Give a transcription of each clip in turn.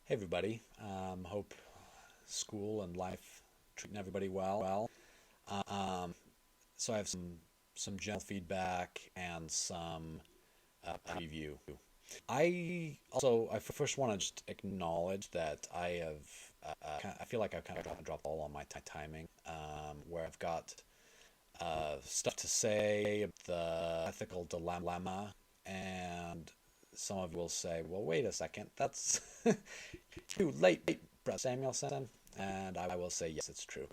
Hey everybody. Hope school and life treating everybody well. Um, so I have some general feedback and some preview. I first want to just acknowledge that I feel like I've kind of dropped all on my timing, where I've got stuff to say, the ethical dilemma, and some of you will say, well, wait a second, that's too late, Brother Samuelson. And I will say, yes, it's true.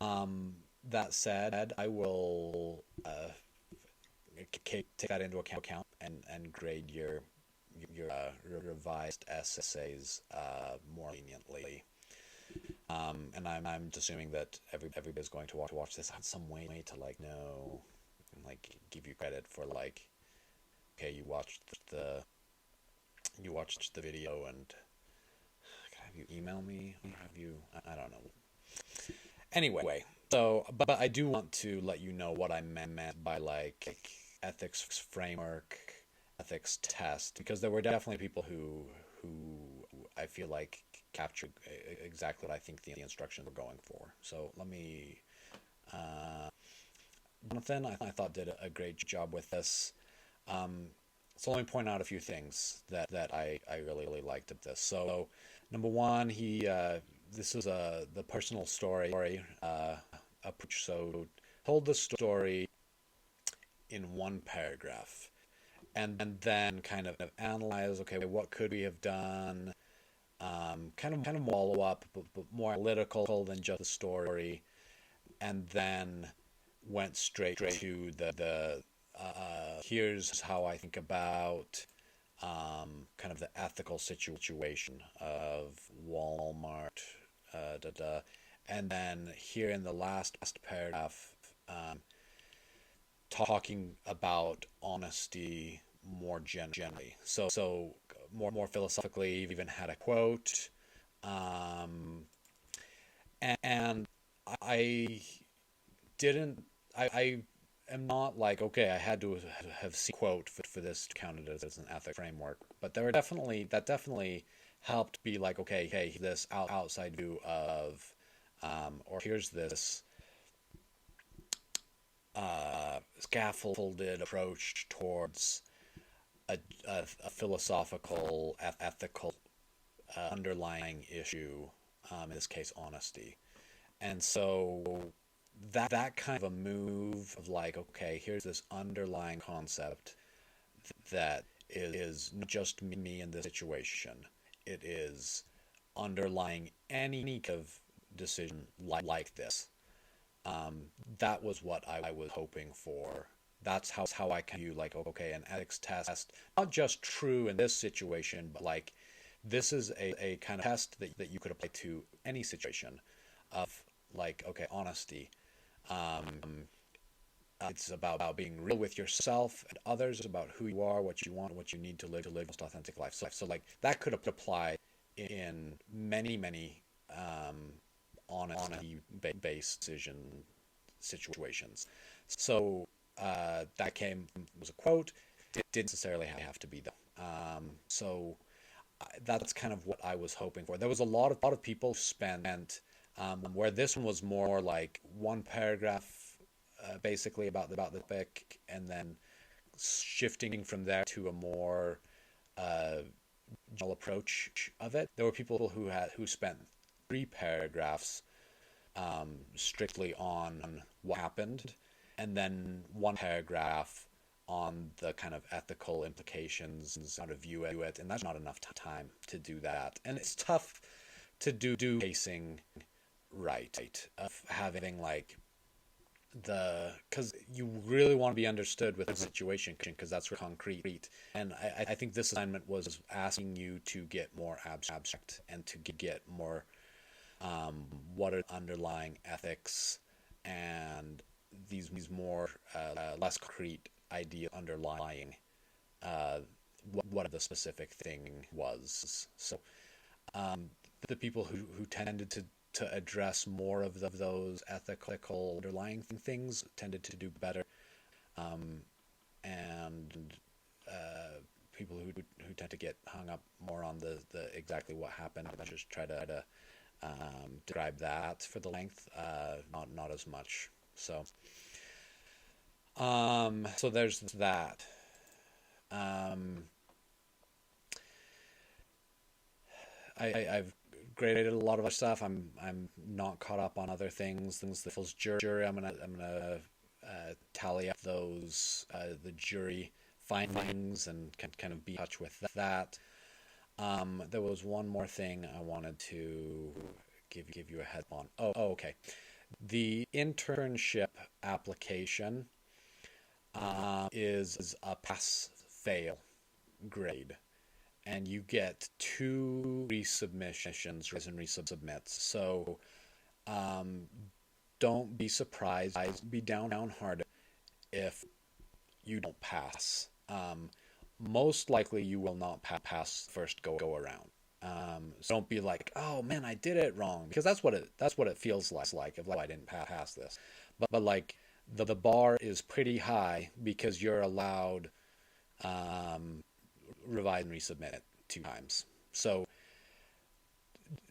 That said, I will take that into account and grade your revised essays more leniently. And I'm just assuming that everybody's going to watch this in some way to like know, and like give you credit for like, okay, you watched the video, and have you email me? Have you? I don't know. Anyway, but I do want to let you know what I meant by like ethics framework, ethics test, because there were definitely people who I feel like captured exactly what I think the instructions were going for. So let me. Jonathan, I thought did a great job with this. Um, so let me point out a few things that I really liked of this. So number one, this is the personal story approach. So told the story in one paragraph, and then kind of analyze. Okay, what could we have done? Kind of follow up, but more analytical than just the story, and then went straight to the here's how I think about kind of the ethical situation of Walmart, and then here in the last paragraph, um, talking about honesty more generally. So more philosophically, you've even had a quote, um, and I didn't. I am not like, okay, I had to have seen a quote for this to count it as an ethic framework, but that definitely helped be like, okay, hey, this outside view of, or here's this scaffolded approach towards a philosophical, ethical underlying issue, in this case, honesty. And so that kind of a move of like, okay, here's this underlying concept that is not just me in this situation. It is underlying any kind of decision like this. That was what I was hoping for. That's how I can view like, okay, an ethics test, not just true in this situation, but like this is a kind of test that you could apply to any situation of like, okay, honesty. Um, it's about being real with yourself and others, about who you are, what you want, what you need to live most authentic life. So like that could apply in many honesty-based decision situations. So that was a quote. It didn't necessarily have to be though. That's kind of what I was hoping for. There was a lot of people who spent where this one was more like one paragraph, basically about the topic, and then shifting from there to a more uh, general approach of it. There were people who spent three paragraphs strictly on what happened, and then one paragraph on the kind of ethical implications, how to view it, and that's not enough time to do that. And it's tough to do pacing right, of having like because you really want to be understood with the situation, because that's concrete. And I think this assignment was asking you to get more abstract and to get more what are underlying ethics and these more less concrete idea underlying what the specific thing was. So the people who tended to address more of those ethical underlying things tended to do better, and people who tend to get hung up more on the exactly what happened, and just try to describe that for the length, not as much. So so there's that. I've graded a lot of other stuff. I'm not caught up on other things that feels jury. I'm gonna tally up those the jury findings and kind of be in touch with that. There was one more thing I wanted to give you a head on. Okay. The internship application is a pass-fail grade, and you get 2 resubmissions and resubmits. So don't be surprised. Be downhearted if you don't pass. Most likely you will not pass the first go around. So don't be like, oh man, I did it wrong, because that's what it feels like if I didn't pass this. But like the bar is pretty high because you're allowed revise and resubmit it 2 times. So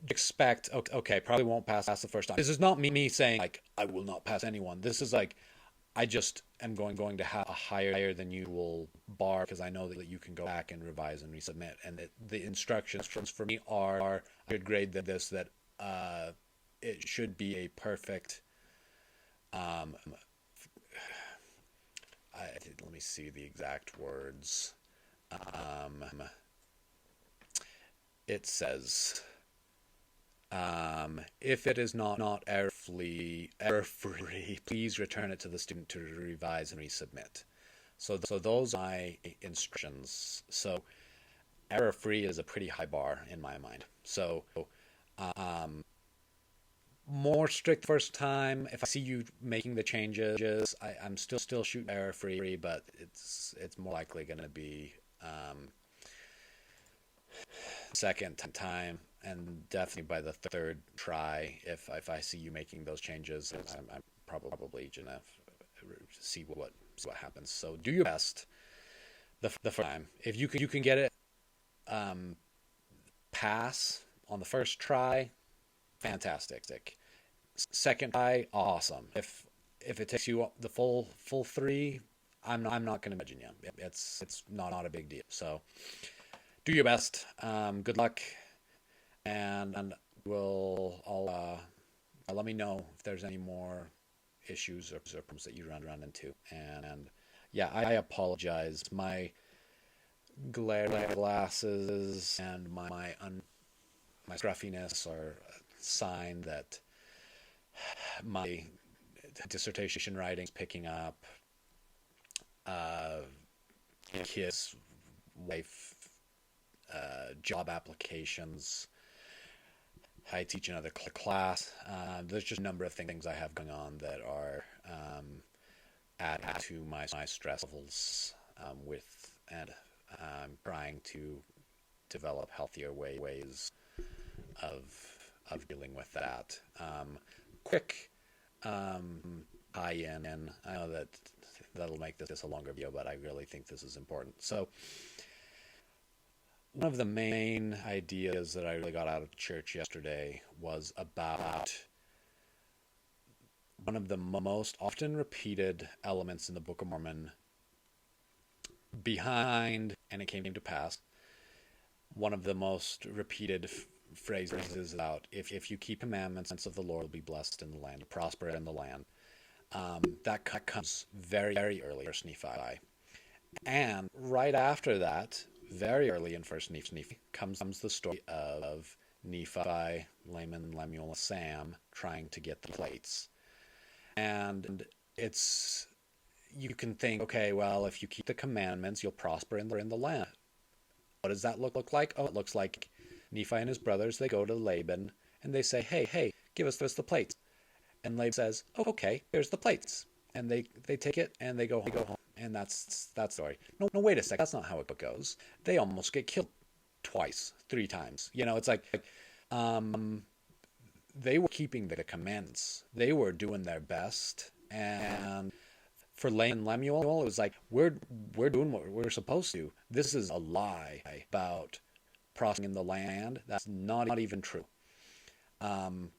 expect, okay, probably won't pass the first time. This is not me saying like I will not pass anyone. This is like I just am going to have a higher than usual bar because I know that you can go back and revise and resubmit. And the instructions for me are I should grade this that it should be a perfect. Let me see the exact words. It says, if it is not error-free, please return it to the student to revise and resubmit. So those are my instructions. So error-free is a pretty high bar in my mind. So more strict first time. If I see you making the changes, I'm still shooting error-free, but it's more likely going to be second time, and definitely by the third try. If I see you making those changes, I'm probably gonna see what happens. So do your best the first time. If you can get it pass on the first try, fantastic. Second try, awesome. If it takes you the full 3, I'm not going to imagine you. It's not a big deal. So do your best. Good luck, and I'll let me know if there's any more issues or problems that you run into. And yeah, I apologize. My glare glasses and my scruffiness are a sign that my dissertation writing's picking up. Kids, wife, job applications. I teach another class. There's just a number of things I have going on that are adding to my stress levels and I'm trying to develop healthier ways of dealing with that. Quick tie-in. I know that'll make this a longer video, but I really think this is important. So one of the main ideas that I really got out of church yesterday was about one of the most often repeated elements in the Book of Mormon behind, and it came to pass, one of the most repeated phrases is about if you keep commandments of the Lord, will be blessed in the land, prosper in the land. That comes very, very early in First Nephi. And right after that, very early in First Nephi, comes the story of Nephi, Laman, Lemuel, and Sam trying to get the plates. And you can think, okay, well, if you keep the commandments, you'll prosper in the land. What does that look like? Oh, it looks like Nephi and his brothers, they go to Laban and they say, hey, give us the plates. And Laban says, oh, okay, here's the plates. And they take it and they go home. And that's that story. No, wait a second. That's not how it goes. They almost get killed 3 times. It's like they were keeping the commandments. They were doing their best. And For Lemuel, it was like we're doing what we're supposed to. This is a lie about prospering in the land. That's not even true. Um,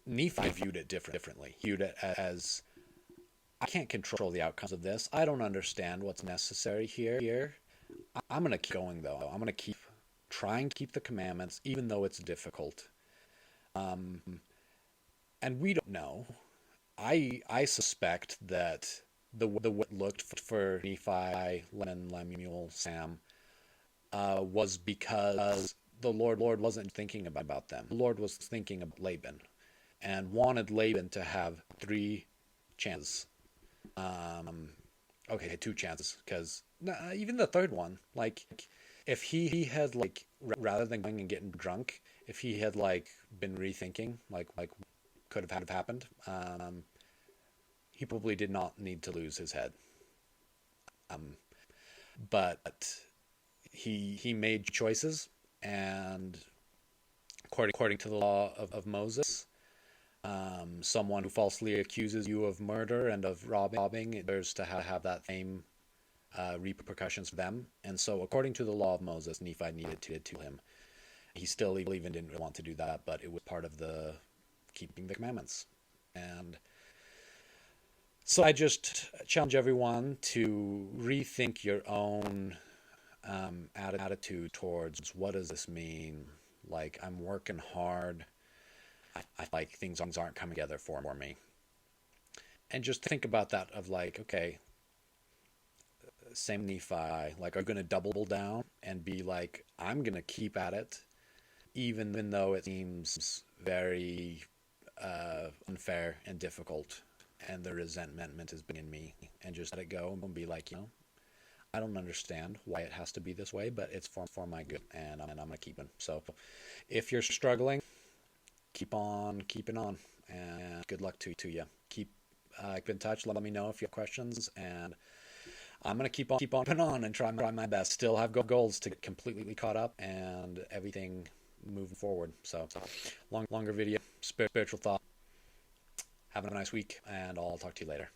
Nephi viewed it differently. He viewed it as, I can't control the outcomes of this. I don't understand what's necessary here. I'm going to keep going, though. I'm going to keep trying to keep the commandments, even though it's difficult. Um, and we don't know. I suspect that the way it looked for Nephi, Lemuel, Sam, was because the Lord wasn't thinking about them. The Lord was thinking of Laban and wanted Laban to have 3 chances. Okay, 2 chances, because even the third one, like, if he had, like, rather than going and getting drunk, if he had, like, been rethinking, like could have happened, he probably did not need to lose his head. But he made choices, and according to the law of Moses, someone who falsely accuses you of murder and of robbing, there's to have that same repercussions for them. And so, according to the law of Moses, Nephi needed to kill him. He still even didn't really want to do that, but it was part of the keeping the commandments. And so I just challenge everyone to rethink your own attitude towards, what does this mean? Like, I'm working hard. I like things aren't coming together for me. And just think about that of, like, okay, same Nephi, like, are you going to double down and be like, I'm going to keep at it, even though it seems very unfair and difficult, and the resentment is in me, and just let it go and be like, I don't understand why it has to be this way, but it's for my good, and I'm going to keep it. So if you're struggling, keep on keeping on, and good luck to you. Keep in touch. Let me know if you have questions, and I'm going to keep on keeping on and try my best. Still have goals to get completely caught up and everything moving forward. So longer video, spiritual thought. Have a nice week, and I'll talk to you later.